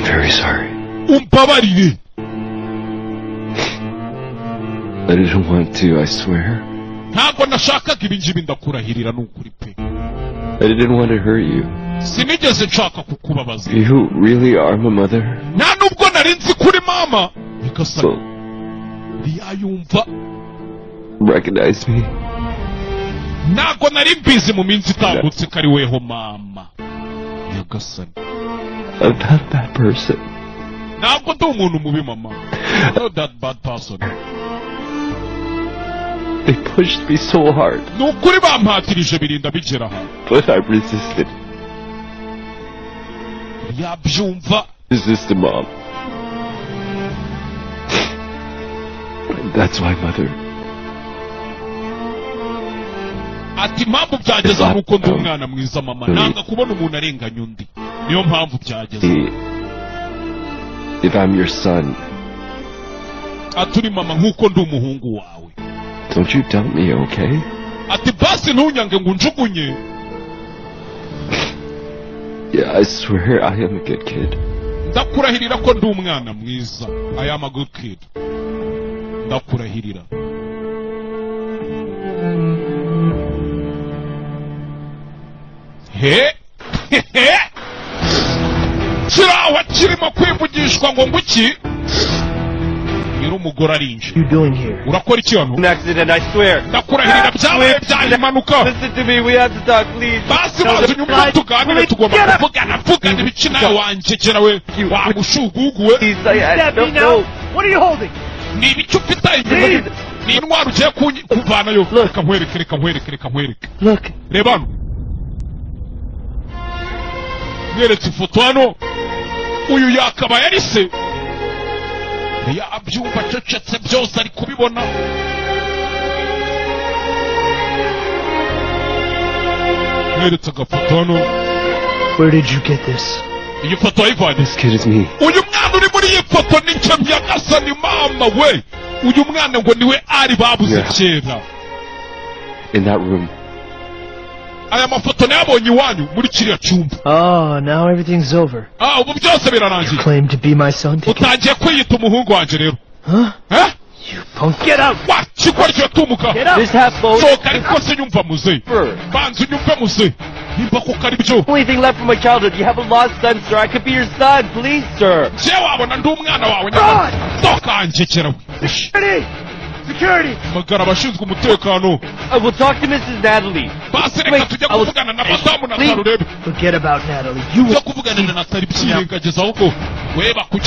I'm very sorry. umbabarire. I didn't want to, I swear. Ntabwo nashakaga ibi ngibi, ndakurahirira n'ukuri pe. I didn't want to hurt you. Sinigeze nshaka kukubabaza. You really are my mother? Nta nubwo nari nzi kuri mama. Nyagasani, So, ntiyayumva. recognize me? Ntabwo nari mbizi mu minsi itambutse ko ari weho mama. Nyagasani, I'm not that person. ntabwo ndi umuntu mubi mama. I'm not that bad person. They pushed me so hard, Ni ukuri bampatirije birinda bigera aha. but I resisted. Yabyumva. Resisted, Mom. That's my mother. Ati impamvu byageze aho uko ndi umwana mwiza mama, nanga kubona umuntu arenganya undi. Niyo mpamvu byageze. If I'm your son, Ati uri mama nk'uko ndi umuhungu wawe. don't you doubt me, okay? Ati basi ntunyange ngo unjugunye. Yeah, I swear I am a good kid. Ndakurahirira ko ndi umwana mwiza. I am a good kid. Ndakurahirira. He? Kirawa kirimo kwivugishwa ngo nguki? Nyiri umugore arinje. You doing here? Urakora iki hano? An accident, I swear. Ndakurahirira byabaye byari impanuka. Listen to me, we have to talk, please. Basi bazi unyumva tuganire, tugomba kuvugana ibikina wanjye kera we wa mushuguguwe. Please, I Stab me don't now? know. What are you holding? Ni ibiki ufite inyuma? Ni intwaro ugiye kuvanayo. Reka nkwereke. Look. Reba hano. Mweretse ifoto hano. Uyu yakabaye ari se. Yabyumva acecetse byose ari kubibona. Mweretse agafoto hano. Where did you get this? Iyi foto wayivanye. This kid is me. Uyu mwana uri muri iyi foto ni njye Nyagasani mama we. Uyu mwana ngo niwe ari babuze kera. In that room. Aya mafoto nayabonye iwanyu muri kiriya cyumba. Oh, now everything's over. Ubu byose You birarangiye. claim to be my son? Utangiye kwiyita umuhungu wanjye rero. Huh? You punk. Get out! Wa kikora cyo tumuka. Get out! This half boat. Sohoka ariko se nyumva muze. Banza unyumve muze. Nimba kuko ari byo. Only thing left from my childhood. You have a lost son, sir. I could be your son, please, sir. Je wabona ndi umwana wawe. Tokanje kera we. Security! Security! Magara abashinzwe umutekano. I will talk to Mrs. Natalie. Basi reka tujye kuvugana na madamu na Karurebe. Forget about Natalie. You Tujye kuvugana na Natali byirengageza ahubwo we bakujyana.